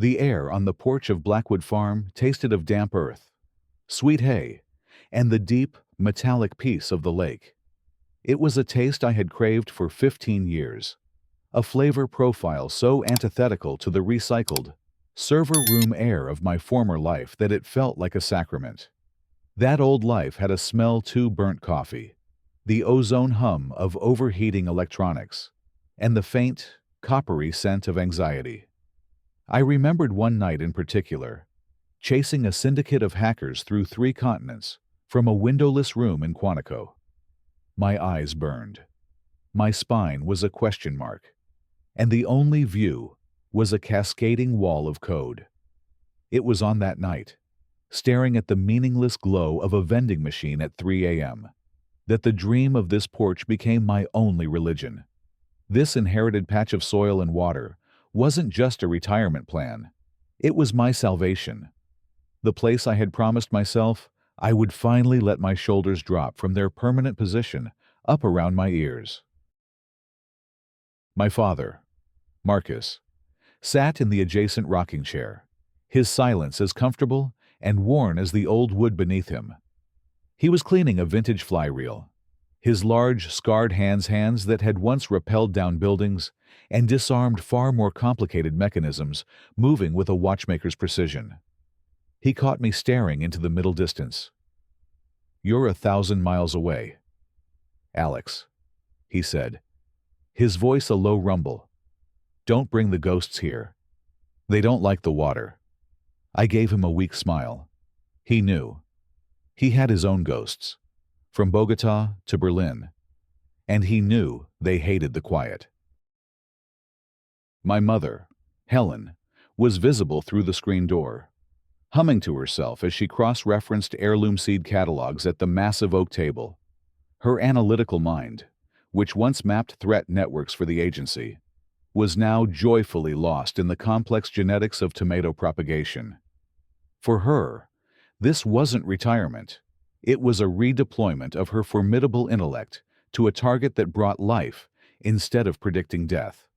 The air on the porch of Blackwood Farm tasted of damp earth, sweet hay, and the deep, metallic peace of the lake. It was a taste I had craved for 15 years, a flavor profile so antithetical to the recycled, server room air of my former life that it felt like a sacrament. That old life had a smell too burnt coffee, the ozone hum of overheating electronics, and the faint, coppery scent of anxiety. I remembered one night in particular, chasing a syndicate of hackers through 3 continents from a windowless room in Quantico. My eyes burned. My spine was a question mark, and the only view was a cascading wall of code. It was on that night, staring at the meaningless glow of a vending machine at 3 a.m., that the dream of this porch became my only religion. This inherited patch of soil and water wasn't just a retirement plan. It was my salvation. The place I had promised myself I would finally let my shoulders drop from their permanent position up around my ears. My father, Marcus, sat in the adjacent rocking chair, his silence as comfortable and worn as the old wood beneath him. He was cleaning a vintage fly reel, his large, scarred hands that had once rappelled down buildings and disarmed far more complicated mechanisms moving with a watchmaker's precision. He caught me staring into the middle distance. "You're 1,000 miles away, Alex," he said, his voice a low rumble. "Don't bring the ghosts here. They don't like the water." I gave him a weak smile. He knew. He had his own ghosts, from Bogota to Berlin, and he knew they hated the quiet. My mother, Helen, was visible through the screen door, humming to herself as she cross-referenced heirloom seed catalogs at the massive oak table. Her analytical mind, which once mapped threat networks for the agency, was now joyfully lost in the complex genetics of tomato propagation. For her, this wasn't retirement. It was a redeployment of her formidable intellect to a target that brought life instead of predicting death.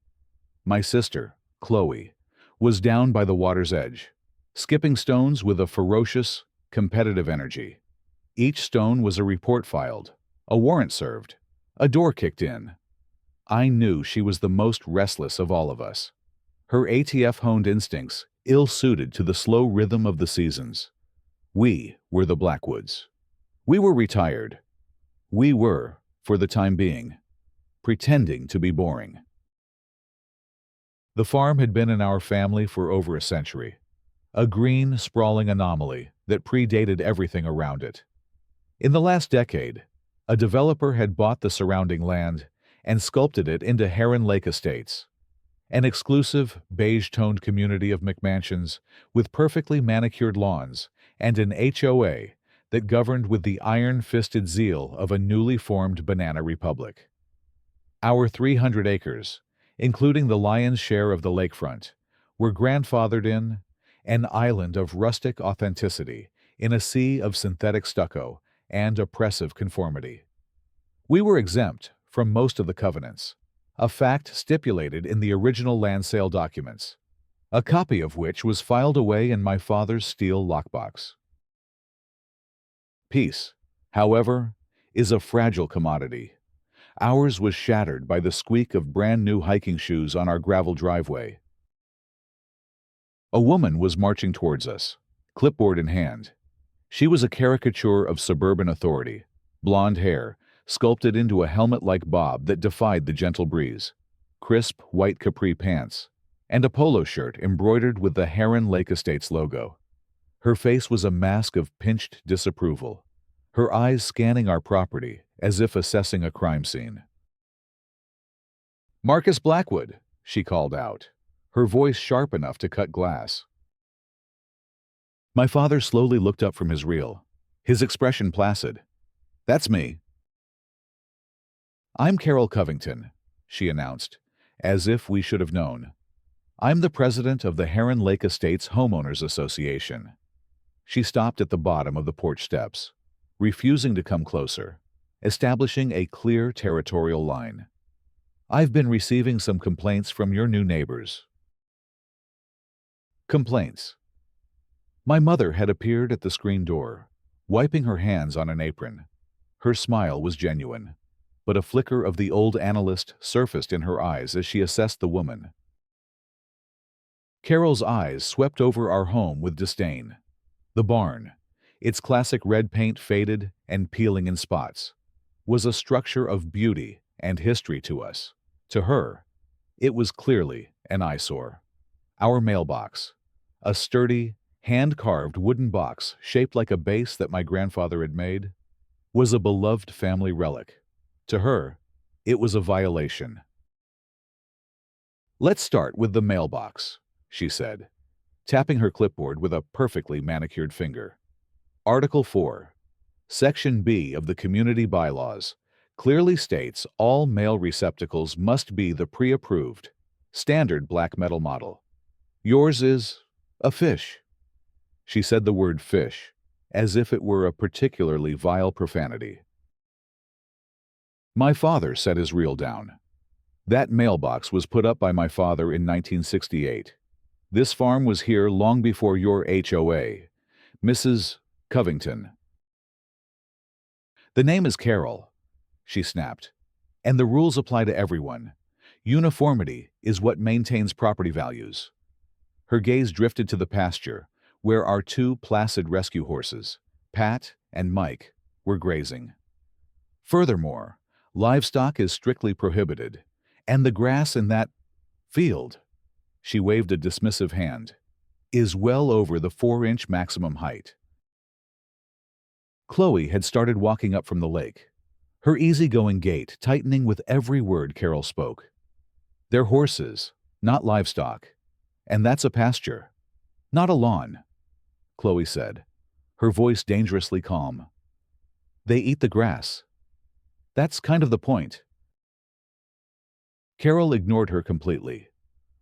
My sister, Chloe, was down by the water's edge, skipping stones with a ferocious, competitive energy. Each stone was a report filed, a warrant served, a door kicked in. I knew she was the most restless of all of us. Her ATF-honed instincts ill-suited to the slow rhythm of the seasons. We were the Blackwoods. We were retired. We were, for the time being, pretending to be boring. The farm had been in our family for over a century, a green, sprawling anomaly that predated everything around it. In the last decade, a developer had bought the surrounding land and sculpted it into Heron Lake Estates, an exclusive, beige-toned community of McMansions with perfectly manicured lawns and an HOA that governed with the iron-fisted zeal of a newly formed banana republic. Our 300 acres, including the lion's share of the lakefront, were grandfathered in, an island of rustic authenticity in a sea of synthetic stucco and oppressive conformity. We were exempt from most of the covenants, a fact stipulated in the original land sale documents, a copy of which was filed away in my father's steel lockbox. Peace, however, is a fragile commodity. Ours was shattered by the squeak of brand-new hiking shoes on our gravel driveway. A woman was marching towards us, clipboard in hand. She was a caricature of suburban authority, blonde hair, sculpted into a helmet-like bob that defied the gentle breeze, crisp white capri pants, and a polo shirt embroidered with the Heron Lake Estates logo. Her face was a mask of pinched disapproval, her eyes scanning our property as if assessing a crime scene. "Marcus Blackwood," she called out, her voice sharp enough to cut glass. My father slowly looked up from his reel, his expression placid. "That's me." "I'm Carol Covington," she announced, as if we should have known. "I'm the president of the Heron Lake Estates Homeowners Association." She stopped at the bottom of the porch steps, refusing to come closer, establishing a clear territorial line. "I've been receiving some complaints from your new neighbors." Complaints. My mother had appeared at the screen door, wiping her hands on an apron. Her smile was genuine, but a flicker of the old analyst surfaced in her eyes as she assessed the woman. Carol's eyes swept over our home with disdain. The barn, its classic red paint faded and peeling in spots, was a structure of beauty and history to us. To her, it was clearly an eyesore. Our mailbox, a sturdy, hand-carved wooden box shaped like a base that my grandfather had made, was a beloved family relic. To her, it was a violation. "Let's start with the mailbox," she said, tapping her clipboard with a perfectly manicured finger. Article 4, Section B of the Community Bylaws clearly states all mail receptacles must be the pre-approved, standard black metal model. Yours is a fish. She said the word fish, as if it were a particularly vile profanity. My father set his reel down. That mailbox was put up by my father in 1968. This farm was here long before your HOA, Mrs. Covington. "The name is Carol," she snapped, "and the rules apply to everyone. Uniformity is what maintains property values." Her gaze drifted to the pasture, where our two placid rescue horses, Pat and Mike, were grazing. "Furthermore, livestock is strictly prohibited, and the grass in that field," she waved a dismissive hand, "is well over the 4-inch maximum height." Chloe had started walking up from the lake, her easygoing gait tightening with every word Carol spoke. "They're horses, not livestock, and that's a pasture, not a lawn," Chloe said, her voice dangerously calm. "They eat the grass. That's kind of the point." Carol ignored her completely,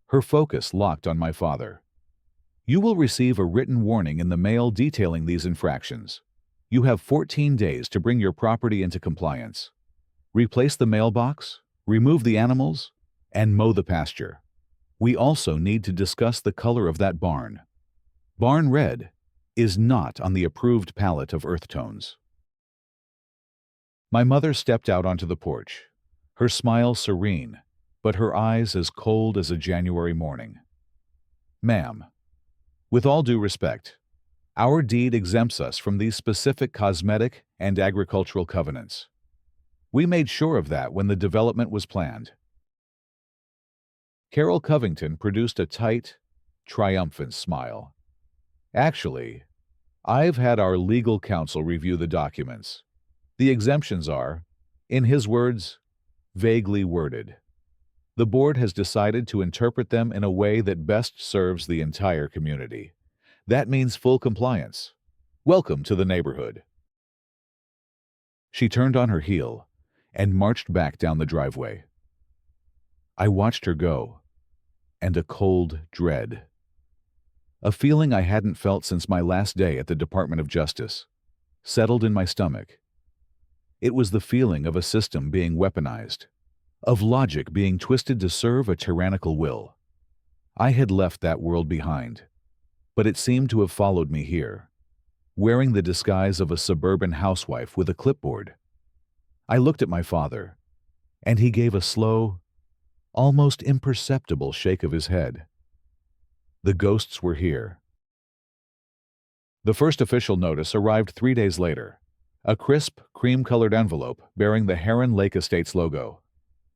her focus locked on my father. "You will receive a written warning in the mail detailing these infractions. You have 14 days to bring your property into compliance. Replace the mailbox, remove the animals, and mow the pasture. We also need to discuss the color of that barn. Barn red is not on the approved palette of earth tones." My mother stepped out onto the porch, her smile serene, but her eyes as cold as a January morning. "Ma'am, with all due respect, our deed exempts us from these specific cosmetic and agricultural covenants. We made sure of that when the development was planned." Carol Covington produced a tight, triumphant smile. "Actually, I've had our legal counsel review the documents. The exemptions are, in his words, vaguely worded. The board has decided to interpret them in a way that best serves the entire community. That means full compliance. Welcome to the neighborhood." She turned on her heel and marched back down the driveway. I watched her go, and a cold dread, a feeling I hadn't felt since my last day at the Department of Justice, settled in my stomach. It was the feeling of a system being weaponized, of logic being twisted to serve a tyrannical will. I had left that world behind, but it seemed to have followed me here, wearing the disguise of a suburban housewife with a clipboard. I looked at my father, and he gave a slow, almost imperceptible shake of his head. The ghosts were here. The first official notice arrived 3 days later, a crisp, cream-colored envelope bearing the Heron Lake Estates logo.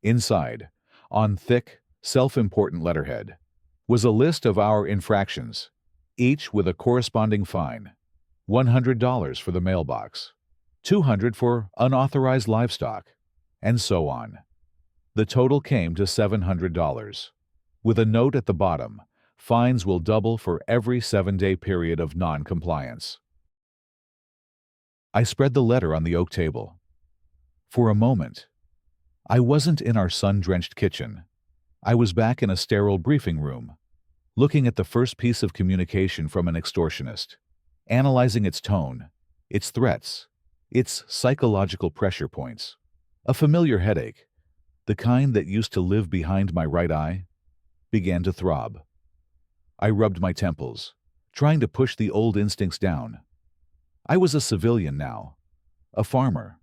Inside, on thick, self-important letterhead, was a list of our infractions, each with a corresponding fine: $100 for the mailbox, $200 for unauthorized livestock, and so on. The total came to $700, with a note at the bottom: fines will double for every 7-day period of non-compliance. I spread the letter on the oak table. For a moment, I wasn't in our sun-drenched kitchen. I was back in a sterile briefing room, looking at the first piece of communication from an extortionist, analyzing its tone, its threats, its psychological pressure points. A familiar headache, the kind that used to live behind my right eye, began to throb. I rubbed my temples, trying to push the old instincts down. I was a civilian now, a farmer.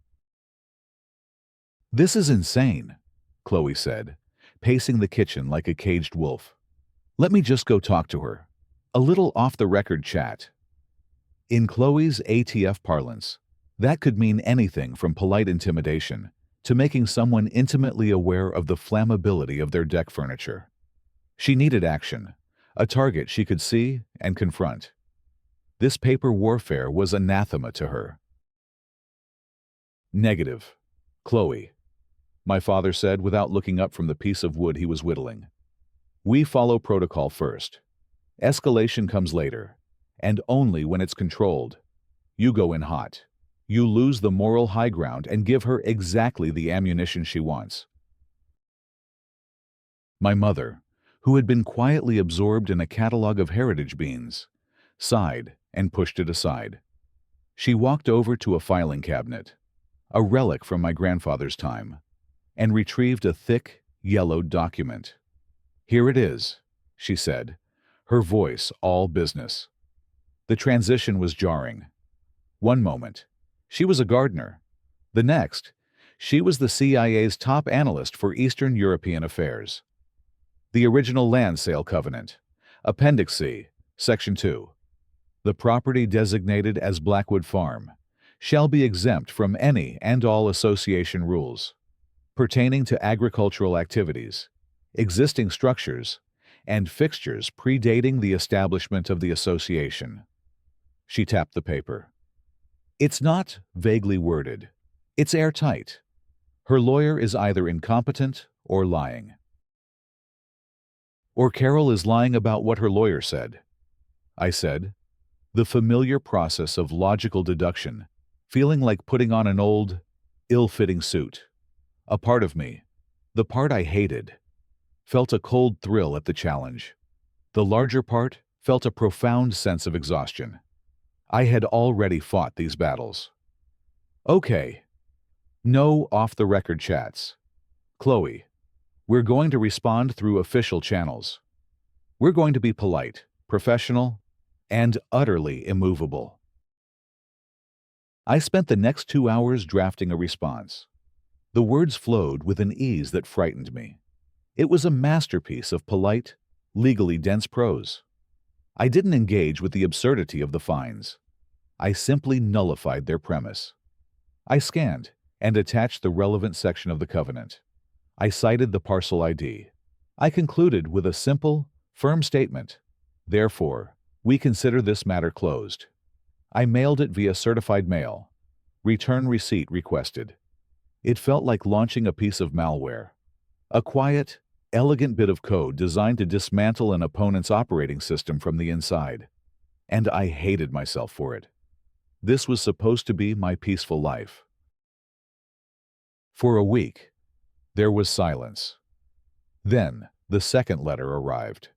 "This is insane," Chloe said, pacing the kitchen like a caged wolf. "Let me just go talk to her. A little off-the-record chat." In Chloe's ATF parlance, that could mean anything from polite intimidation to making someone intimately aware of the flammability of their deck furniture. She needed action, a target she could see and confront. This paper warfare was anathema to her. "Negative, Chloe," my father said without looking up from the piece of wood he was whittling. "We follow protocol first. Escalation comes later, and only when it's controlled. You go in hot. You lose the moral high ground and give her exactly the ammunition she wants." My mother, who had been quietly absorbed in a catalog of heritage beans, sighed and pushed it aside. She walked over to a filing cabinet, a relic from my grandfather's time, and retrieved a thick, yellowed document. "Here it is," she said, her voice all business. The transition was jarring. One moment, she was a gardener. The next, she was the CIA's top analyst for Eastern European affairs. The original land sale covenant, Appendix C, Section 2. The property designated as Blackwood Farm shall be exempt from any and all association rules pertaining to agricultural activities, existing structures, and fixtures predating the establishment of the association. She tapped the paper. It's not vaguely worded. It's airtight. Her lawyer is either incompetent or lying. Or Carol is lying about what her lawyer said, I said, the familiar process of logical deduction, feeling like putting on an old, ill-fitting suit. A part of me, the part I hated, felt a cold thrill at the challenge. The larger part felt a profound sense of exhaustion. I had already fought these battles. Okay. No off-the-record chats. Chloe, we're going to respond through official channels. We're going to be polite, professional, and utterly immovable. I spent the next 2 hours drafting a response. The words flowed with an ease that frightened me. It was a masterpiece of polite, legally dense prose. I didn't engage with the absurdity of the fines. I simply nullified their premise. I scanned and attached the relevant section of the covenant. I cited the parcel ID. I concluded with a simple, firm statement. Therefore, we consider this matter closed. I mailed it via certified mail. Return receipt requested. It felt like launching a piece of malware. A quiet, elegant bit of code designed to dismantle an opponent's operating system from the inside. And I hated myself for it. This was supposed to be my peaceful life. For a week, there was silence. Then, the second letter arrived.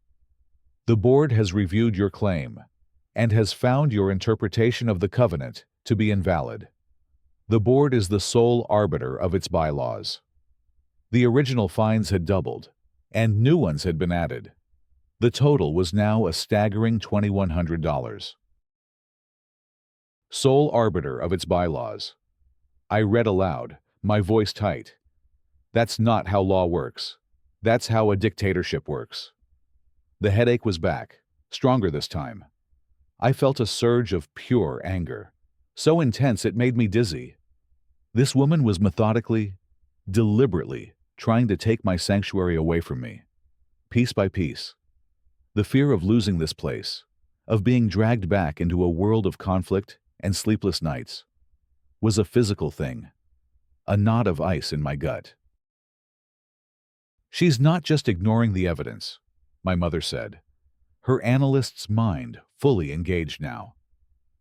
The board has reviewed your claim and has found your interpretation of the covenant to be invalid. The board is the sole arbiter of its bylaws. The original fines had doubled, and new ones had been added. The total was now a staggering $2,100. Sole arbiter of its bylaws. I read aloud, my voice tight. That's not how law works. That's how a dictatorship works. The headache was back, stronger this time. I felt a surge of pure anger, so intense it made me dizzy. This woman was methodically, deliberately trying to take my sanctuary away from me, piece by piece. The fear of losing this place, of being dragged back into a world of conflict and sleepless nights, was a physical thing, a knot of ice in my gut. She's not just ignoring the evidence, my mother said. Her analyst's mind fully engaged now.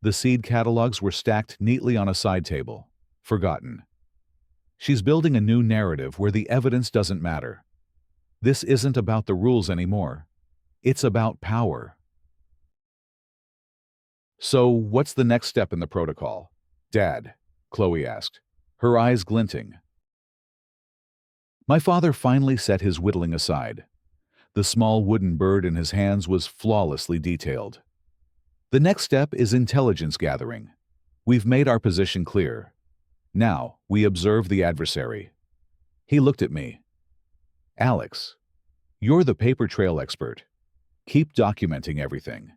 The seed catalogs were stacked neatly on a side table, forgotten. She's building a new narrative where the evidence doesn't matter. This isn't about the rules anymore. It's about power. So, what's the next step in the protocol? Dad, Chloe asked, her eyes glinting. My father finally set his whittling aside. The small wooden bird in his hands was flawlessly detailed. The next step is intelligence gathering. We've made our position clear. Now, we observe the adversary. He looked at me. Alex, you're the paper trail expert. Keep documenting everything.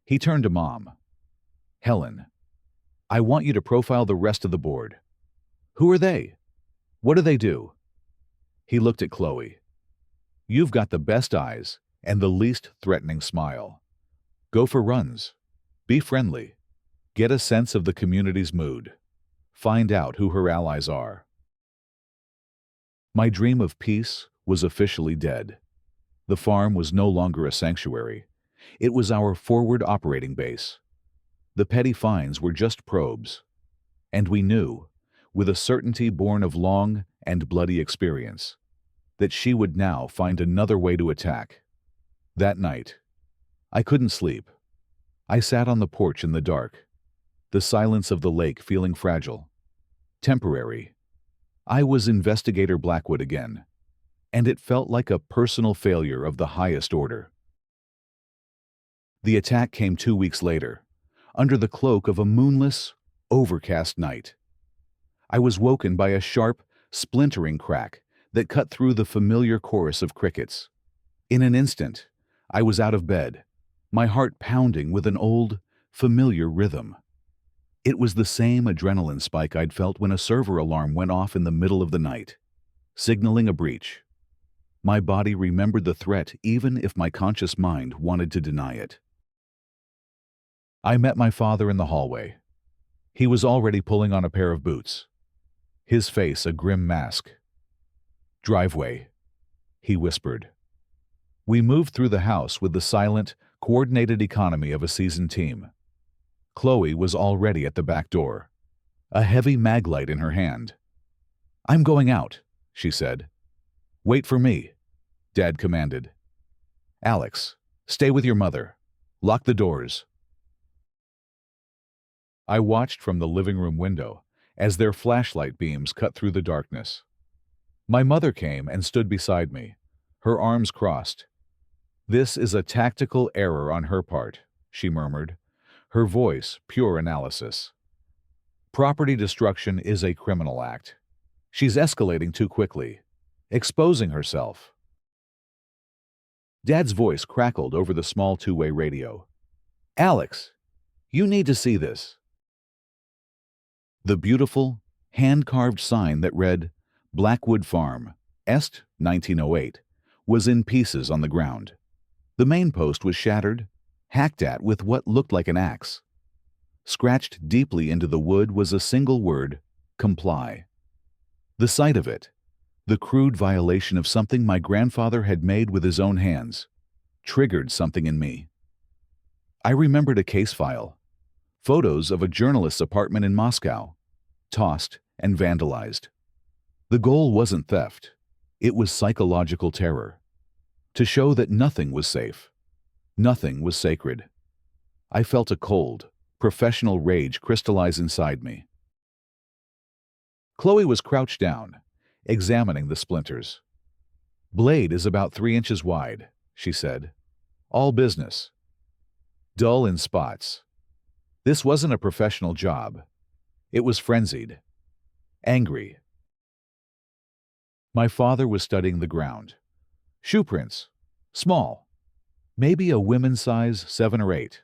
He turned to Mom. Helen, I want you to profile the rest of the board. Who are they? What do they do? He looked at Chloe. You've got the best eyes and the least threatening smile. Go for runs. Be friendly. Get a sense of the community's mood. Find out who her allies are. My dream of peace was officially dead. The farm was no longer a sanctuary. It was our forward operating base. The petty fines were just probes. And we knew, with a certainty born of long and bloody experience, that she would now find another way to attack. That night, I couldn't sleep. I sat on the porch in the dark, the silence of the lake feeling fragile, temporary. I was Investigator Blackwood again, and it felt like a personal failure of the highest order. The attack came 2 weeks later, under the cloak of a moonless, overcast night. I was woken by a sharp, splintering crack that cut through the familiar chorus of crickets. In an instant, I was out of bed, my heart pounding with an old, familiar rhythm. It was the same adrenaline spike I'd felt when a server alarm went off in the middle of the night, signaling a breach. My body remembered the threat even if my conscious mind wanted to deny it. I met my father in the hallway. He was already pulling on a pair of boots, his face a grim mask. Driveway, he whispered. We moved through the house with the silent, coordinated economy of a seasoned team. Chloe was already at the back door, a heavy mag light in her hand. I'm going out, she said. Wait for me, Dad commanded. Alex, stay with your mother. Lock the doors. I watched from the living room window as their flashlight beams cut through the darkness. My mother came and stood beside me, her arms crossed. This is a tactical error on her part, she murmured, her voice pure analysis. Property destruction is a criminal act. She's escalating too quickly, exposing herself. Dad's voice crackled over the small two-way radio. Alex, you need to see this. The beautiful, hand-carved sign that read, Blackwood Farm, Est 1908, was in pieces on the ground. The main post was shattered, hacked at with what looked like an axe. Scratched deeply into the wood was a single word, comply. The sight of it, the crude violation of something my grandfather had made with his own hands, triggered something in me. I remembered a case file, photos of a journalist's apartment in Moscow, tossed and vandalized. The goal wasn't theft, it was psychological terror. To show that nothing was safe, nothing was sacred. I felt a cold, professional rage crystallize inside me. Chloe was crouched down, examining the splinters. Blade is about 3 inches wide, she said. All business. Dull in spots. This wasn't a professional job. It was frenzied. Angry. My father was studying the ground. Shoe prints. Small. Maybe a women's size 7 or 8.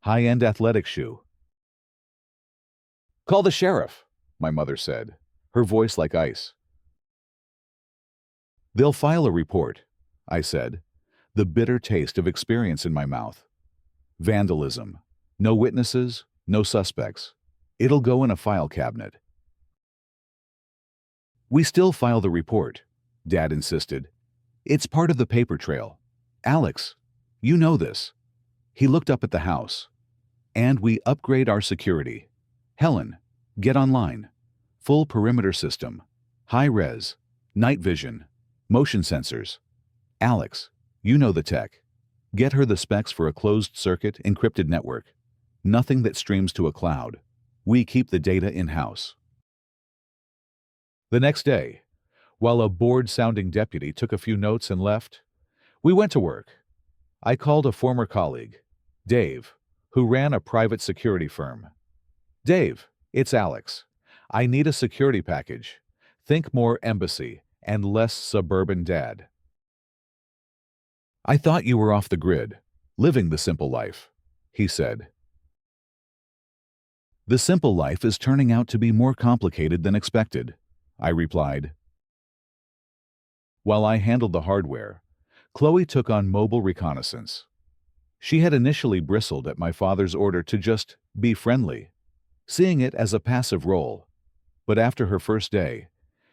High-end athletic shoe. Call the sheriff, my mother said, her voice like ice. They'll file a report, I said, the bitter taste of experience in my mouth. Vandalism. No witnesses, no suspects. It'll go in a file cabinet. We still file the report, Dad insisted. It's part of the paper trail. Alex, you know this. He looked up at the house. And we upgrade our security. Helen, get online. Full perimeter system. High res. Night vision. Motion sensors. Alex, you know the tech. Get her the specs for a closed-circuit, encrypted network. Nothing that streams to a cloud. We keep the data in-house. The next day, while a bored-sounding deputy took a few notes and left, We went to work. I called a former colleague, Dave, who ran a private security firm. Dave, it's Alex. I need a security package. Think more embassy and less suburban dad. I thought you were off the grid, living the simple life, he said. The simple life is turning out to be more complicated than expected, I replied. While I handled the hardware, Chloe took on mobile reconnaissance. She had initially bristled at my father's order to just be friendly, seeing it as a passive role. But after her first day,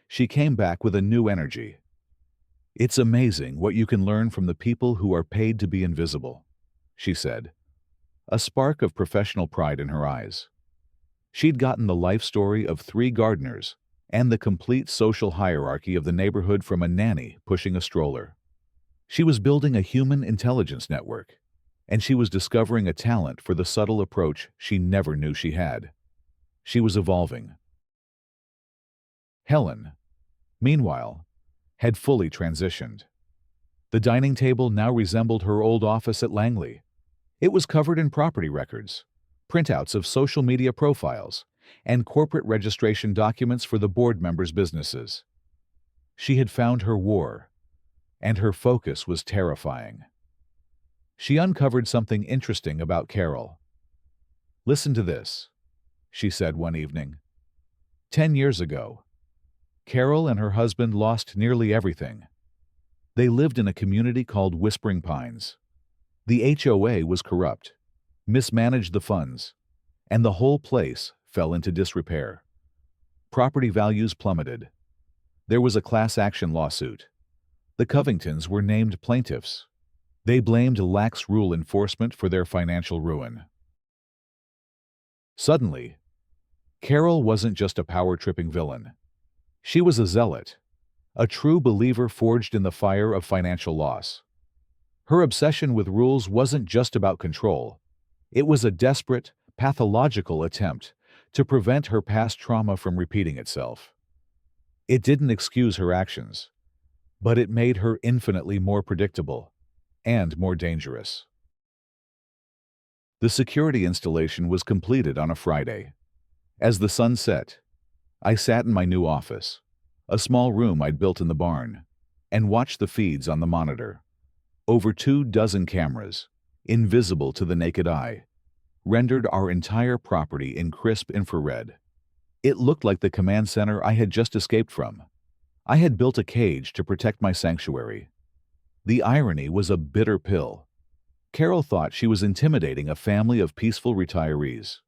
she came back with a new energy. It's amazing what you can learn from the people who are paid to be invisible, she said, a spark of professional pride in her eyes. She'd gotten the life story of 3 gardeners and the complete social hierarchy of the neighborhood from a nanny pushing a stroller. She was building a human intelligence network, and she was discovering a talent for the subtle approach she never knew she had. She was evolving. Helen, meanwhile, had fully transitioned. The dining table now resembled her old office at Langley. It was covered in property records, printouts of social media profiles, and corporate registration documents for the board members' businesses. She had found her war, and her focus was terrifying. She uncovered something interesting about Carol. "Listen to this," she said one evening. 10 years ago, Carol and her husband lost nearly everything. They lived in a community called Whispering Pines. The HOA was corrupt, mismanaged the funds, and the whole place fell into disrepair. Property values plummeted. There was a class action lawsuit. The Covingtons were named plaintiffs. They blamed lax rule enforcement for their financial ruin. Suddenly, Carol wasn't just a power-tripping villain. She was a zealot, a true believer forged in the fire of financial loss. Her obsession with rules wasn't just about control. It was a desperate, pathological attempt to prevent her past trauma from repeating itself. It didn't excuse her actions, but it made her infinitely more predictable and more dangerous. The security installation was completed on a Friday. As the sun set, I sat in my new office, a small room I'd built in the barn, and watched the feeds on the monitor. Over 24 cameras, invisible to the naked eye, rendered our entire property in crisp infrared. It looked like the command center I had just escaped from. I had built a cage to protect my sanctuary. The irony was a bitter pill. Carol thought she was intimidating a family of peaceful retirees.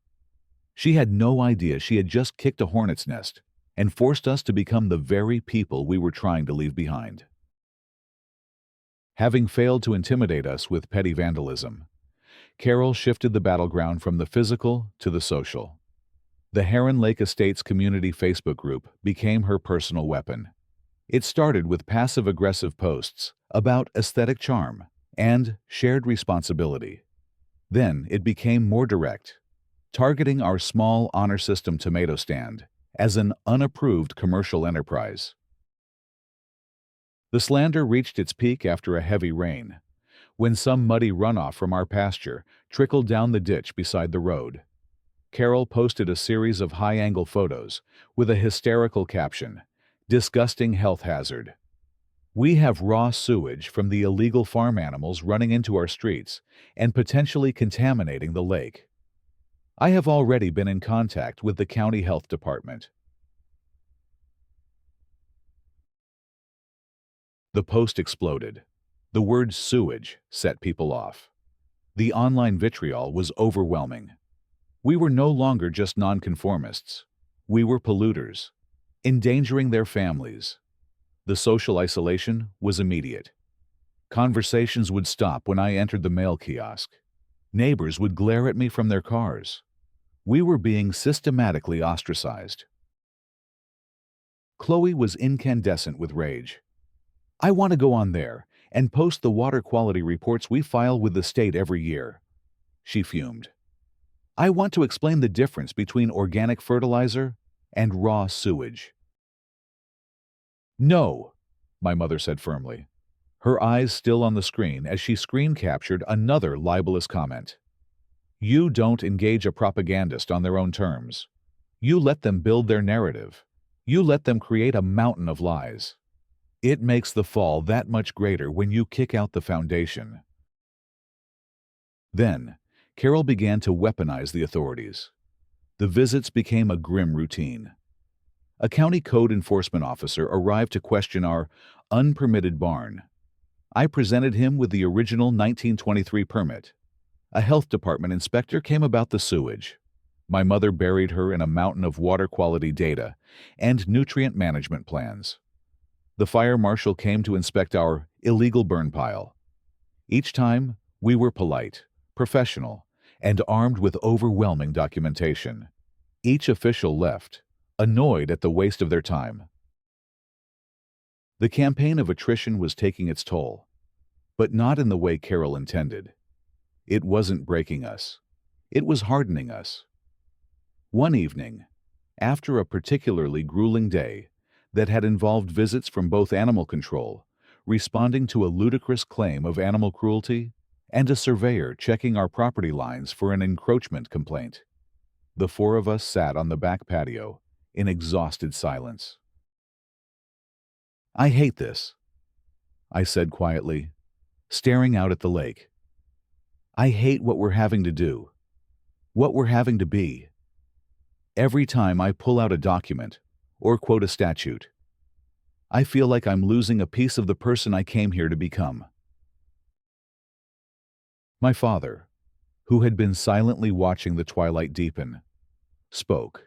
She had no idea she had just kicked a hornet's nest and forced us to become the very people we were trying to leave behind. Having failed to intimidate us with petty vandalism, Carol shifted the battleground from the physical to the social. The Heron Lake Estates Community Facebook group became her personal weapon. It started with passive-aggressive posts about aesthetic charm and shared responsibility. Then it became more direct, targeting our small honor system tomato stand as an unapproved commercial enterprise. The slander reached its peak after a heavy rain, when some muddy runoff from our pasture trickled down the ditch beside the road. Carol posted a series of high-angle photos with a hysterical caption, "Disgusting health hazard." We have raw sewage from the illegal farm animals running into our streets and potentially contaminating the lake. I have already been in contact with the county health department. The post exploded. The word sewage set people off. The online vitriol was overwhelming. We were no longer just nonconformists. We were polluters, endangering their families. The social isolation was immediate. Conversations would stop when I entered the mail kiosk. Neighbors would glare at me from their cars. We were being systematically ostracized. Chloe was incandescent with rage. "I want to go on there and post the water quality reports we file with the state every year," she fumed. "I want to explain the difference between organic fertilizer and raw sewage." "No," my mother said firmly. her eyes still on the screen as she screen captured another libelous comment. You don't engage a propagandist on their own terms. You let them build their narrative. You let them create a mountain of lies. It makes the fall that much greater when you kick out the foundation. Then, Carol began to weaponize the authorities. The visits became a grim routine. A county code enforcement officer arrived to question our unpermitted barn. I presented him with the original 1923 permit. A health department inspector came about the sewage. My mother buried her in a mountain of water quality data and nutrient management plans. The fire marshal came to inspect our illegal burn pile. Each time, we were polite, professional, and armed with overwhelming documentation. Each official left, annoyed at the waste of their time. The campaign of attrition was taking its toll, but not in the way Carol intended. It wasn't breaking us. It was hardening us. One evening, after a particularly grueling day that had involved visits from both animal control, responding to a ludicrous claim of animal cruelty, and a surveyor checking our property lines for an encroachment complaint, the four of us sat on the back patio in exhausted silence. I hate this, I said quietly, staring out at the lake. I hate what we're having to do, what we're having to be. Every time I pull out a document or quote a statute, I feel like I'm losing a piece of the person I came here to become. My father, who had been silently watching the twilight deepen, spoke.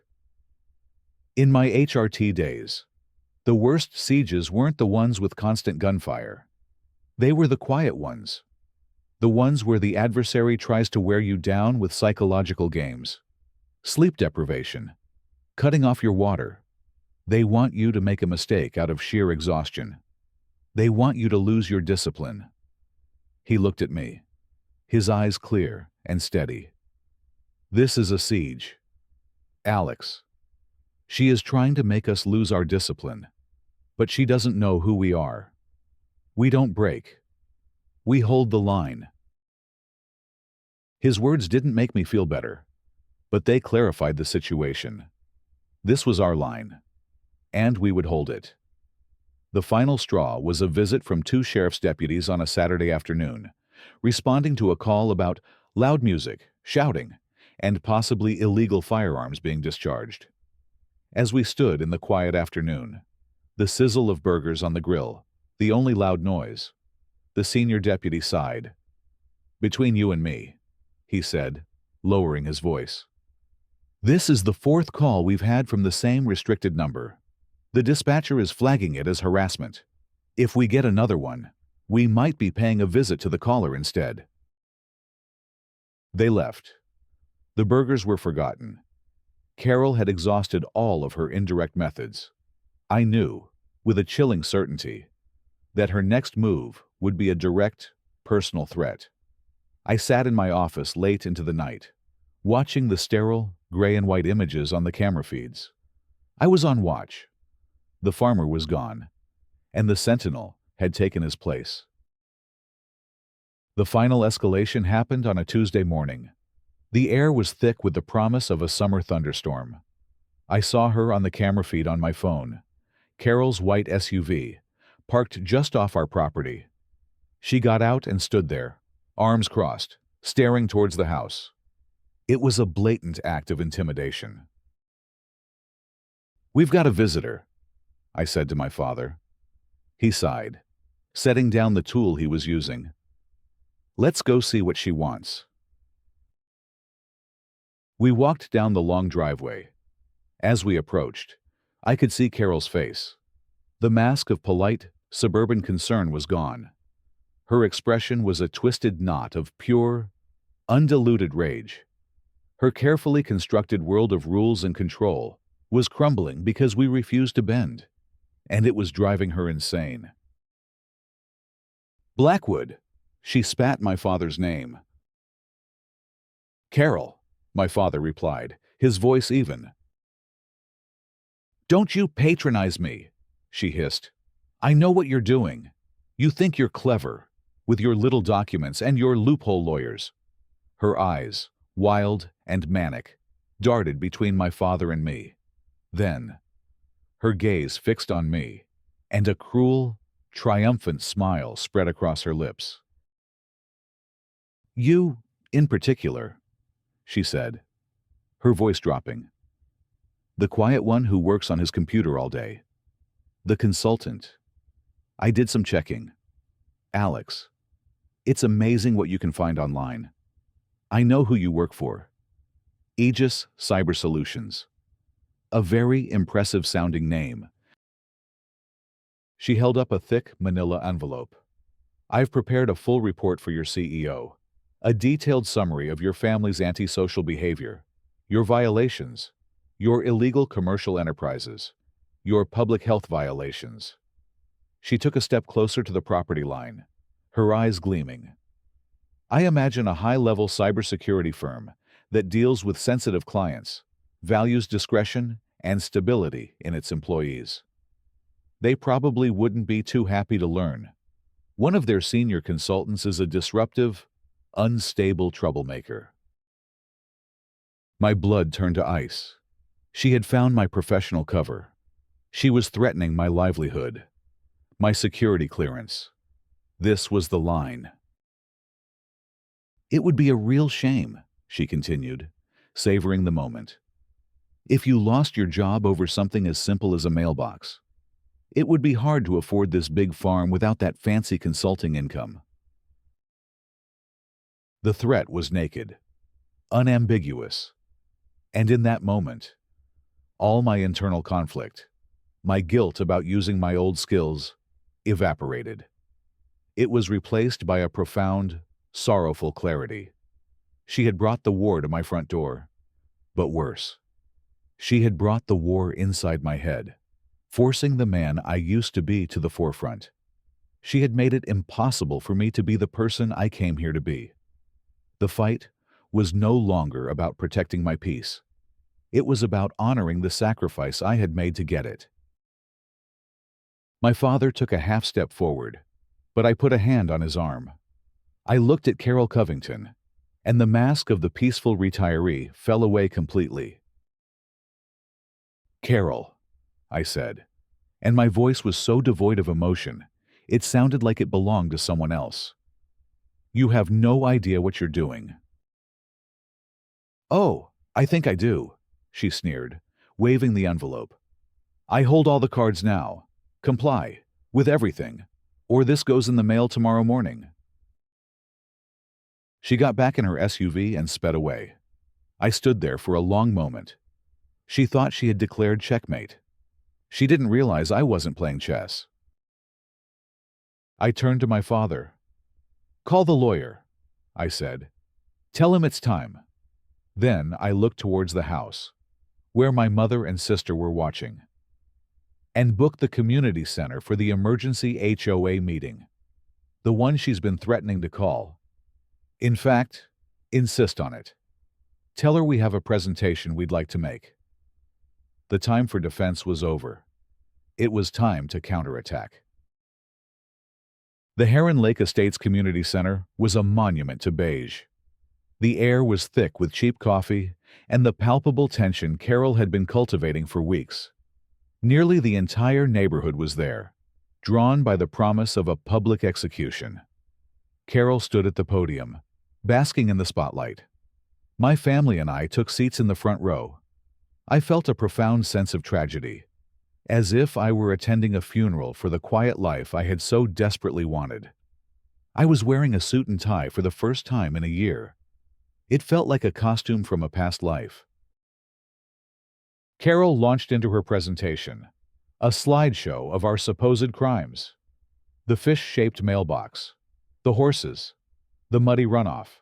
In my HRT days, the worst sieges weren't the ones with constant gunfire. They were the quiet ones. The ones where the adversary tries to wear you down with psychological games. Sleep deprivation. Cutting off your water. They want you to make a mistake out of sheer exhaustion. They want you to lose your discipline. He looked at me, his eyes clear and steady. This is a siege. Alex. She is trying to make us lose our discipline, but she doesn't know who we are. We don't break. We hold the line. His words didn't make me feel better, but they clarified the situation. This was our line, and we would hold it. The final straw was a visit from 2 sheriff's deputies on a Saturday afternoon, responding to a call about loud music, shouting, and possibly illegal firearms being discharged. As we stood in the quiet afternoon, the sizzle of burgers on the grill, the only loud noise, the senior deputy sighed. Between you and me, he said, lowering his voice. This is the 4th call we've had from the same restricted number. The dispatcher is flagging it as harassment. If we get another one, we might be paying a visit to the caller instead. They left. The burgers were forgotten. Carol had exhausted all of her indirect methods. I knew, with a chilling certainty, that her next move would be a direct, personal threat. I sat in my office late into the night, watching the sterile, gray and white images on the camera feeds. I was on watch. The farmer was gone, and the sentinel had taken his place. The final escalation happened on a Tuesday morning. The air was thick with the promise of a summer thunderstorm. I saw her on the camera feed on my phone, Carol's white SUV, parked just off our property. She got out and stood there, arms crossed, staring towards the house. It was a blatant act of intimidation. We've got a visitor, I said to my father. He sighed, setting down the tool he was using. Let's go see what she wants. We walked down the long driveway. As we approached, I could see Carol's face. The mask of polite, suburban concern was gone. Her expression was a twisted knot of pure, undiluted rage. Her carefully constructed world of rules and control was crumbling because we refused to bend, and it was driving her insane. Blackwood, she spat my father's name. Carol, my father replied, his voice even. Don't you patronize me, she hissed. I know what you're doing. You think you're clever, with your little documents and your loophole lawyers. Her eyes, wild and manic, darted between my father and me. Then, her gaze fixed on me, and a cruel, triumphant smile spread across her lips. You, in particular, she said, her voice dropping. The quiet one who works on his computer all day. The consultant. I did some checking. Alex, it's amazing what you can find online. I know who you work for. Aegis Cyber Solutions. A very impressive sounding name. She held up a thick manila envelope. I've prepared a full report for your CEO. A detailed summary of your family's antisocial behavior, your violations, your illegal commercial enterprises, your public health violations. She took a step closer to the property line, her eyes gleaming. I imagine a high-level cybersecurity firm that deals with sensitive clients, values discretion and stability in its employees. They probably wouldn't be too happy to learn. One of their senior consultants is a disruptive, unstable troublemaker. My blood turned to ice. She had found my professional cover. She was threatening my livelihood, my security clearance. This was the line. It would be a real shame, she continued, savoring the moment, if you lost your job over something as simple as a mailbox. It would be hard to afford this big farm without that fancy consulting income. The threat was naked, unambiguous, and in that moment, all my internal conflict, my guilt about using my old skills, evaporated. It was replaced by a profound, sorrowful clarity. She had brought the war to my front door, but worse, she had brought the war inside my head, forcing the man I used to be to the forefront. She had made it impossible for me to be the person I came here to be. The fight was no longer about protecting my peace. It was about honoring the sacrifice I had made to get it. My father took a half step forward, but I put a hand on his arm. I looked at Carol Covington, and the mask of the peaceful retiree fell away completely. Carol, I said, and my voice was so devoid of emotion, it sounded like it belonged to someone else. You have no idea what you're doing. Oh, I think I do, she sneered, waving the envelope. I hold all the cards now. Comply, with everything, or this goes in the mail tomorrow morning. She got back in her SUV and sped away. I stood there for a long moment. She thought she had declared checkmate. She didn't realize I wasn't playing chess. I turned to my father. Call the lawyer, I said. Tell him it's time. Then I looked towards the house, where my mother and sister were watching, and booked the community center for the emergency HOA meeting, the one she's been threatening to call. In fact, insist on it. Tell her we have a presentation we'd like to make. The time for defense was over. It was time to counterattack. The Heron Lake Estates Community Center was a monument to beige. The air was thick with cheap coffee and the palpable tension Carol had been cultivating for weeks. Nearly the entire neighborhood was there, drawn by the promise of a public execution. Carol stood at the podium, basking in the spotlight. My family and I took seats in the front row. I felt a profound sense of tragedy, as if I were attending a funeral for the quiet life I had so desperately wanted. I was wearing a suit and tie for the first time in a year. It felt like a costume from a past life. Carol launched into her presentation, a slideshow of our supposed crimes. The fish-shaped mailbox, the horses, the muddy runoff.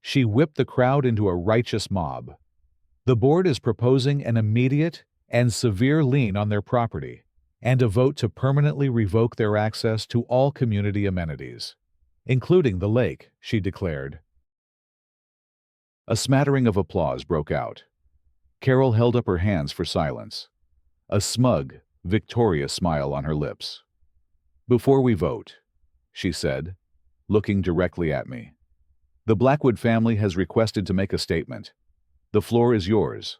She whipped the crowd into a righteous mob. The board is proposing an immediate and severe lien on their property and a vote to permanently revoke their access to all community amenities, including the lake, she declared. A smattering of applause broke out. Carol held up her hands for silence, a smug, victorious smile on her lips. Before we vote, she said, looking directly at me. "The Blackwood family has requested to make a statement. The floor is yours."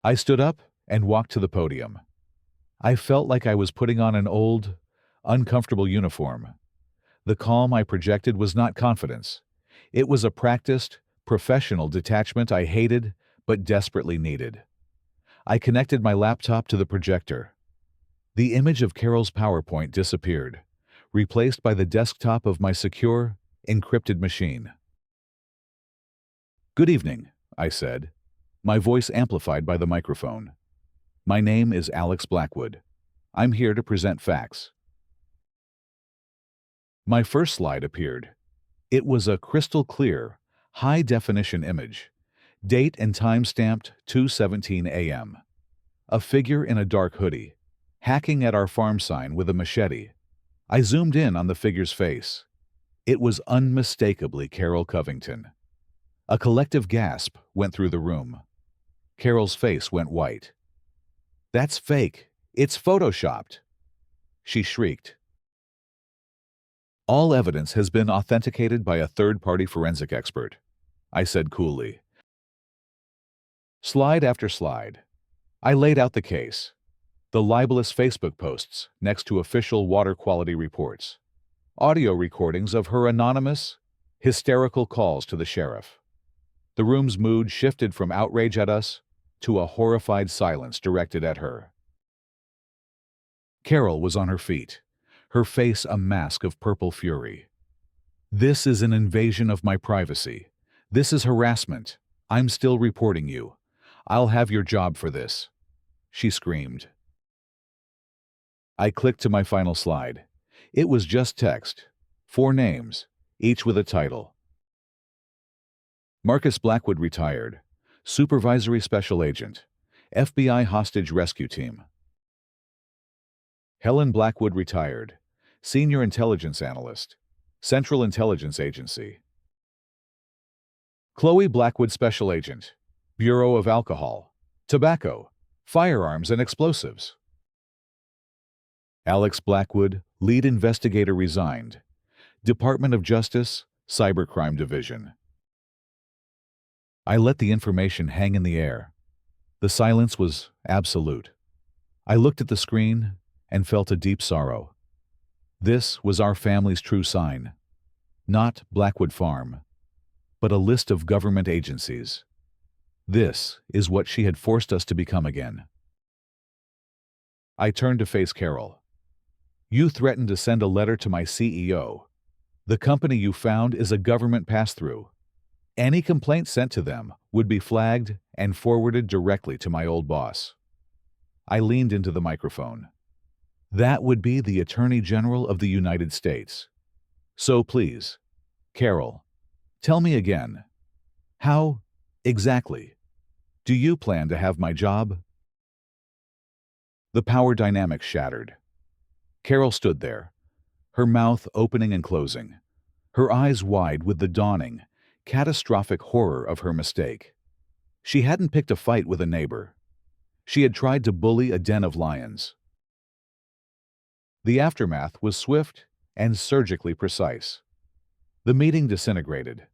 I stood up and walked to the podium. I felt like I was putting on an old, uncomfortable uniform. The calm I projected was not confidence. It was a practiced, professional detachment I hated but desperately needed. I connected my laptop to the projector. The image of Carol's PowerPoint disappeared, replaced by the desktop of my secure, encrypted machine. "Good evening," I said, my voice amplified by the microphone. "My name is Alex Blackwood. I'm here to present facts." My first slide appeared. It was a crystal-clear, high-definition image, date and time stamped 2:17 a.m. A figure in a dark hoodie, hacking at our farm sign with a machete. I zoomed in on the figure's face. It was unmistakably Carol Covington. A collective gasp went through the room. Carol's face went white. "That's fake. It's photoshopped," she shrieked. "All evidence has been authenticated by a third-party forensic expert," I said coolly. Slide after slide, I laid out the case. The libelous Facebook posts next to official water quality reports. Audio recordings of her anonymous, hysterical calls to the sheriff. The room's mood shifted from outrage at us to a horrified silence directed at her. Carol was on her feet, her face a mask of purple fury. "This is an invasion of my privacy. This is harassment. I'm still reporting you. I'll have your job for this," she screamed. I clicked to my final slide. It was just text. 4 names, each with a title. Marcus Blackwood, retired. Supervisory Special Agent. FBI Hostage Rescue Team. Helen Blackwood, retired. Senior Intelligence Analyst. Central Intelligence Agency. Chloe Blackwood, Special Agent. Bureau of Alcohol, Tobacco, Firearms and Explosives. Alex Blackwood, Lead Investigator, resigned. Department of Justice, Cybercrime Division. I let the information hang in the air. The silence was absolute. I looked at the screen and felt a deep sorrow. This was our family's true sign. Not Blackwood Farm, but a list of government agencies. This is what she had forced us to become again. I turned to face Carol. "You threatened to send a letter to my CEO. The company you found is a government pass-through. Any complaint sent to them would be flagged and forwarded directly to my old boss." I leaned into the microphone. "That would be the Attorney General of the United States. So please, Carol, tell me again, how, exactly, do you plan to have my job?" The power dynamics shattered. Carol stood there, her mouth opening and closing, her eyes wide with the dawning, catastrophic horror of her mistake. She hadn't picked a fight with a neighbor. She had tried to bully a den of lions. The aftermath was swift and surgically precise. The meeting disintegrated.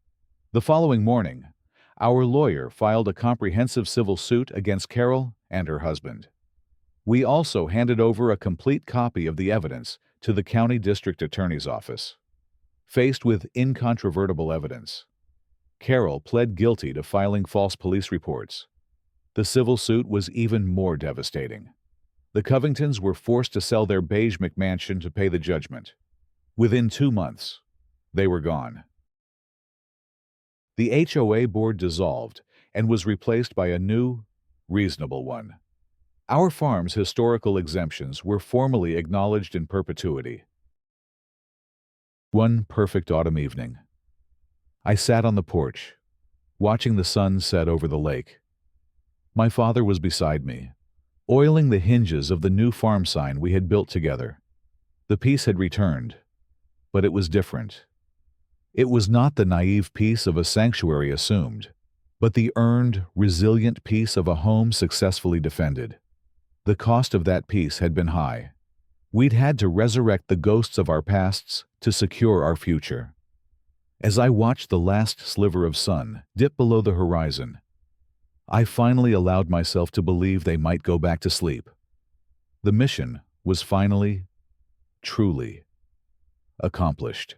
The following morning, our lawyer filed a comprehensive civil suit against Carol and her husband. We also handed over a complete copy of the evidence to the county district attorney's office. Faced with incontrovertible evidence, Carol pled guilty to filing false police reports. The civil suit was even more devastating. The Covingtons were forced to sell their beige McMansion to pay the judgment. Within 2 months, they were gone. The HOA board dissolved and was replaced by a new, reasonable one. Our farm's historical exemptions were formally acknowledged in perpetuity. One perfect autumn evening, I sat on the porch, watching the sun set over the lake. My father was beside me, oiling the hinges of the new farm sign we had built together. The peace had returned, but it was different. It was not the naive peace of a sanctuary assumed, but the earned, resilient peace of a home successfully defended. The cost of that peace had been high. We'd had to resurrect the ghosts of our pasts to secure our future. As I watched the last sliver of sun dip below the horizon, I finally allowed myself to believe they might go back to sleep. The mission was finally, truly accomplished.